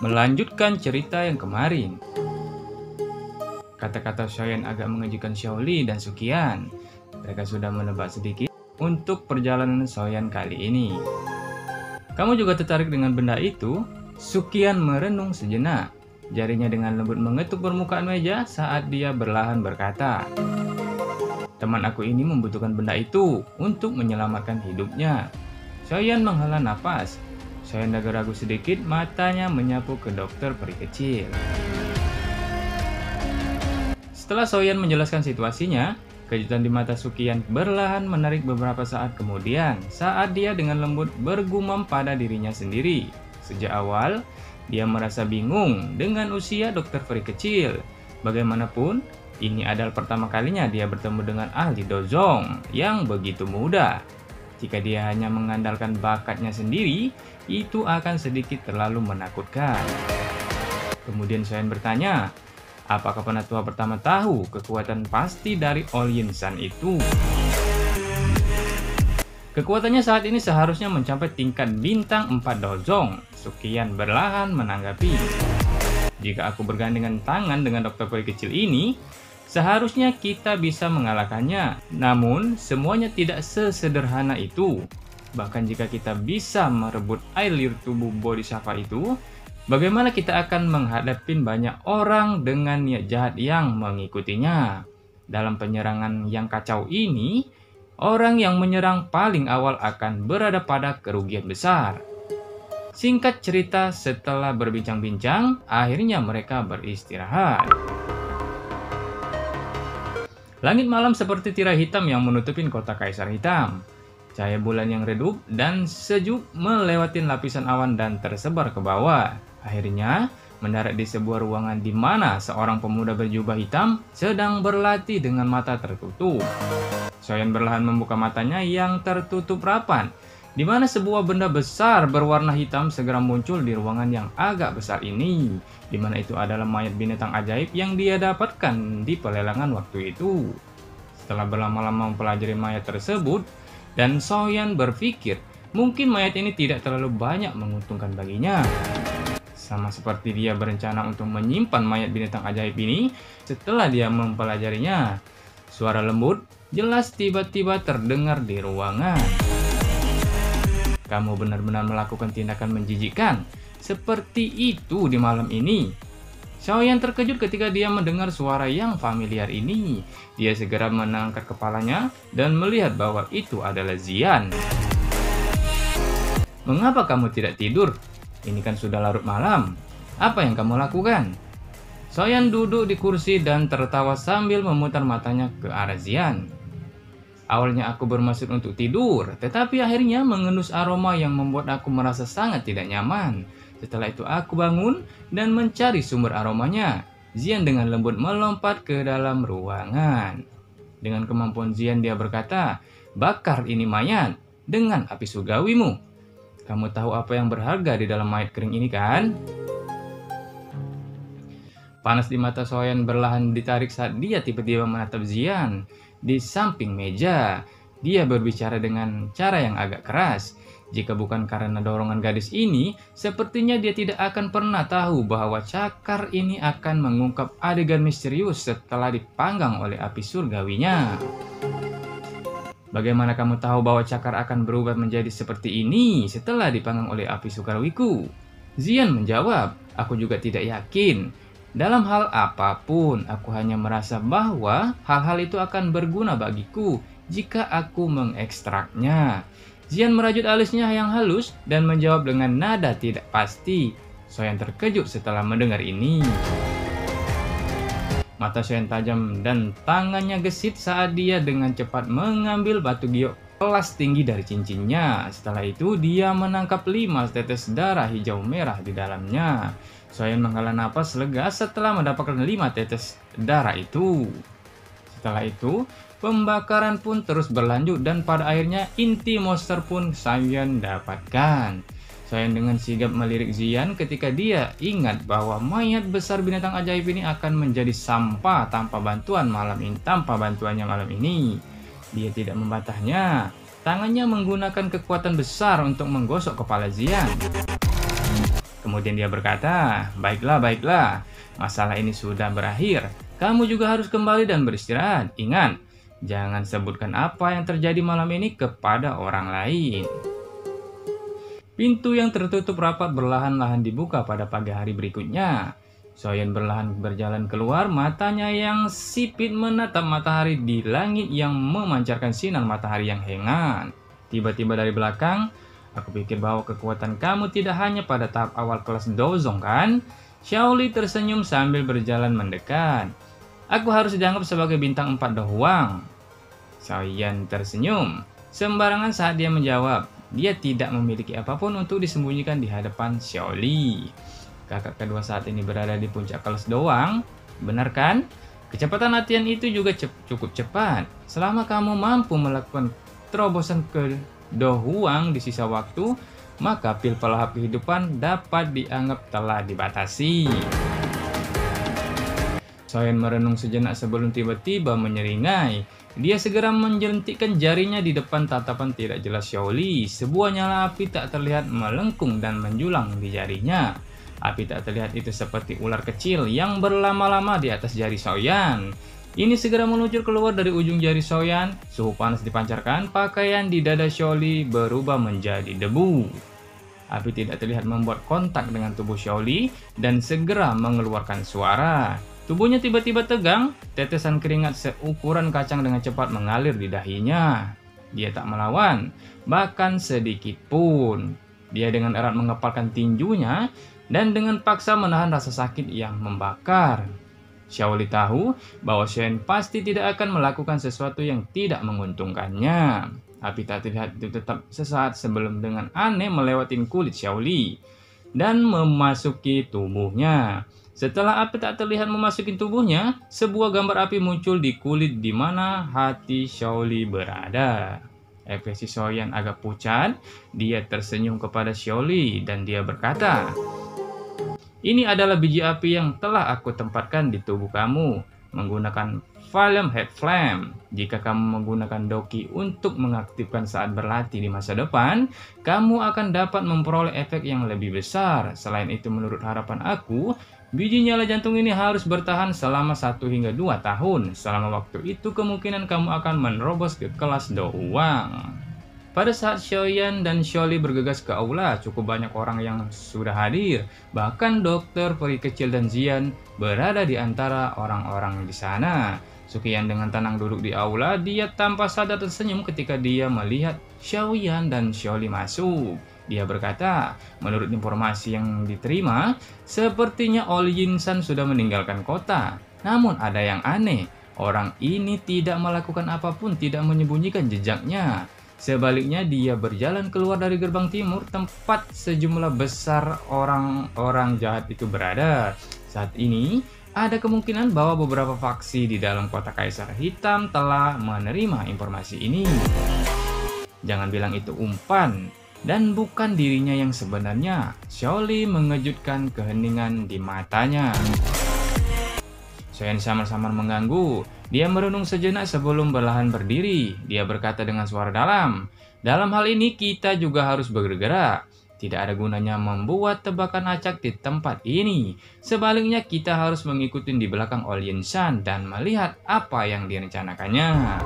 melanjutkan cerita yang kemarin. Kata-kata Soyan agak mengejutkan Xiaoli dan Sukian. Mereka sudah menebak sedikit untuk perjalanan Soyan kali ini. Kamu juga tertarik dengan benda itu? Sukian merenung sejenak. Jarinya dengan lembut mengetuk permukaan meja saat dia perlahan berkata, "Teman aku ini membutuhkan benda itu untuk menyelamatkan hidupnya." Soyan menghela napas. Soyan agak ragu sedikit, matanya menyapu ke dokter peri kecil. Setelah Soyan menjelaskan situasinya, kejutan di mata Sukian perlahan menarik beberapa saat kemudian saat dia dengan lembut bergumam pada dirinya sendiri. Sejak awal, dia merasa bingung dengan usia dokter peri kecil. Bagaimanapun, ini adalah pertama kalinya dia bertemu dengan ahli Dozong yang begitu muda. Jika dia hanya mengandalkan bakatnya sendiri, itu akan sedikit terlalu menakutkan. Kemudian Soyan bertanya, apakah penatua pertama tahu kekuatan pasti dari All Yin San itu? Kekuatannya saat ini seharusnya mencapai tingkat bintang 4 Dozong. Sukian perlahan menanggapi. Jika aku bergandengan tangan dengan dokter peri kecil ini, seharusnya kita bisa mengalahkannya. Namun, semuanya tidak sesederhana itu. Bahkan jika kita bisa merebut air liur tubuh Bodhisattva itu, bagaimana kita akan menghadapi banyak orang dengan niat jahat yang mengikutinya? Dalam penyerangan yang kacau ini, orang yang menyerang paling awal akan berada pada kerugian besar. Singkat cerita, setelah berbincang-bincang, akhirnya mereka beristirahat. Langit malam seperti tirai hitam yang menutupin kota Kaisar Hitam. Cahaya bulan yang redup dan sejuk melewati lapisan awan dan tersebar ke bawah. Akhirnya, mendarat di sebuah ruangan di mana seorang pemuda berjubah hitam sedang berlatih dengan mata tertutup. Soyan perlahan membuka matanya yang tertutup rapat, di mana sebuah benda besar berwarna hitam segera muncul di ruangan yang agak besar ini, di mana itu adalah mayat binatang ajaib yang dia dapatkan di pelelangan waktu itu. Setelah berlama-lama mempelajari mayat tersebut, dan Soyan berpikir mungkin mayat ini tidak terlalu banyak menguntungkan baginya. Sama seperti dia berencana untuk menyimpan mayat binatang ajaib ini, setelah dia mempelajarinya, suara lembut jelas tiba-tiba terdengar di ruangan. Kamu benar-benar melakukan tindakan menjijikkan seperti itu di malam ini. Xiaoyan terkejut ketika dia mendengar suara yang familiar ini. Dia segera mengangkat kepalanya dan melihat bahwa itu adalah Zian. Mengapa kamu tidak tidur? Ini kan sudah larut malam. Apa yang kamu lakukan? Xiaoyan duduk di kursi dan tertawa sambil memutar matanya ke arah Zian. Awalnya aku bermaksud untuk tidur, tetapi akhirnya mengendus aroma yang membuat aku merasa sangat tidak nyaman. Setelah itu aku bangun dan mencari sumber aromanya. Zian dengan lembut melompat ke dalam ruangan. Dengan kemampuan Zian dia berkata, "Bakar ini mayat dengan api surgawimu. Kamu tahu apa yang berharga di dalam mayat kering ini kan?" Panas di mata Soyan perlahan ditarik saat dia tiba-tiba menatap Zian. Di samping meja, dia berbicara dengan cara yang agak keras. Jika bukan karena dorongan gadis ini, sepertinya dia tidak akan pernah tahu bahwa cakar ini akan mengungkap adegan misterius setelah dipanggang oleh api surgawinya. Bagaimana kamu tahu bahwa cakar akan berubah menjadi seperti ini setelah dipanggang oleh api surgawiku? Zian menjawab, aku juga tidak yakin. Dalam hal apapun, aku hanya merasa bahwa hal-hal itu akan berguna bagiku jika aku mengekstraknya. Zian merajut alisnya yang halus dan menjawab dengan nada tidak pasti. Soyan terkejut setelah mendengar ini. Mata Soyan tajam dan tangannya gesit saat dia dengan cepat mengambil batu giok kelas tinggi dari cincinnya. Setelah itu, dia menangkap 5 tetes darah hijau merah di dalamnya. Soyan menghela napas lega setelah mendapatkan 5 tetes darah itu. Setelah itu, pembakaran pun terus berlanjut dan pada akhirnya inti monster pun Soyan dapatkan. Soyan dengan sigap melirik Zian ketika dia ingat bahwa mayat besar binatang ajaib ini akan menjadi sampah tanpa bantuannya malam ini. Dia tidak membantahnya. Tangannya menggunakan kekuatan besar untuk menggosok kepala Zian. Kemudian dia berkata, "Baiklah, baiklah. Masalah ini sudah berakhir. Kamu juga harus kembali dan beristirahat. Ingat, jangan sebutkan apa yang terjadi malam ini kepada orang lain." Pintu yang tertutup rapat berlahan-lahan dibuka pada pagi hari berikutnya. Soyan berlahan berjalan keluar, matanya yang sipit menatap matahari di langit yang memancarkan sinar matahari yang hangat. Tiba-tiba dari belakang, "Aku pikir bahwa kekuatan kamu tidak hanya pada tahap awal kelas dozong, kan?" Xiaoli tersenyum sambil berjalan mendekat. "Aku harus dianggap sebagai bintang 4 doang." Soyan tersenyum sembarangan saat dia menjawab. Dia tidak memiliki apapun untuk disembunyikan di hadapan Xiaoli. Kakak kedua saat ini berada di puncak kelas doang, benar kan? Kecepatan latihan itu juga cukup cepat. Selama kamu mampu melakukan terobosan ke dohuang di sisa waktu, maka pil pelahap kehidupan dapat dianggap telah dibatasi. Soyan merenung sejenak sebelum tiba-tiba menyeringai. Dia segera menjentikkan jarinya di depan tatapan tidak jelas Xiaoli. Sebuah nyala api tak terlihat melengkung dan menjulang di jarinya. Api tak terlihat itu seperti ular kecil yang berlama-lama di atas jari Soyan. Ini segera meluncur keluar dari ujung jari Soyan. Suhu panas dipancarkan, pakaian di dada Xiaoli berubah menjadi debu. Api tidak terlihat membuat kontak dengan tubuh Xiaoli dan segera mengeluarkan suara. Tubuhnya tiba-tiba tegang, tetesan keringat seukuran kacang dengan cepat mengalir di dahinya. Dia tak melawan, bahkan sedikit pun. Dia dengan erat mengepalkan tinjunya dan dengan paksa menahan rasa sakit yang membakar. Xiaoli tahu bahwa Shen pasti tidak akan melakukan sesuatu yang tidak menguntungkannya. Api tak terlihat itu tetap sesaat sebelum dengan aneh melewati kulit Xiaoli dan memasuki tubuhnya. Setelah api tak terlihat memasuki tubuhnya, sebuah gambar api muncul di kulit di mana hati Xiaoli berada. Ekspresi Soyan agak pucat, dia tersenyum kepada Xiaoli dan dia berkata, "Ini adalah biji api yang telah aku tempatkan di tubuh kamu menggunakan Flame Head Flame. Jika kamu menggunakan Doki untuk mengaktifkan saat berlatih di masa depan, kamu akan dapat memperoleh efek yang lebih besar. Selain itu, menurut harapan aku, biji nyala jantung ini harus bertahan selama 1 hingga 2 tahun. Selama waktu itu, kemungkinan kamu akan menerobos ke kelas Douang." Pada saat Xiaoyan dan Xiaoli bergegas ke aula, cukup banyak orang yang sudah hadir. Bahkan dokter, peri kecil, dan Zian berada di antara orang-orang di sana. Suqian dengan tenang duduk di aula, dia tanpa sadar tersenyum ketika dia melihat Xiaoyan dan Xiaoli masuk. Dia berkata, menurut informasi yang diterima, sepertinya Ol Yinsan sudah meninggalkan kota. Namun ada yang aneh, orang ini tidak melakukan apapun, tidak menyembunyikan jejaknya. Sebaliknya, dia berjalan keluar dari gerbang timur, tempat sejumlah besar orang-orang jahat itu berada. Saat ini, ada kemungkinan bahwa beberapa faksi di dalam kota Kaisar Hitam telah menerima informasi ini. Jangan bilang itu umpan, dan bukan dirinya yang sebenarnya. Xiaoli mengejutkan keheningan di matanya. Soyan samar-samar mengganggu. Dia merenung sejenak sebelum berlahan berdiri. Dia berkata dengan suara dalam, "Dalam hal ini kita juga harus bergerak. Tidak ada gunanya membuat tebakan acak di tempat ini. Sebaliknya kita harus mengikuti di belakang Ol Yinsan dan melihat apa yang direncanakannya."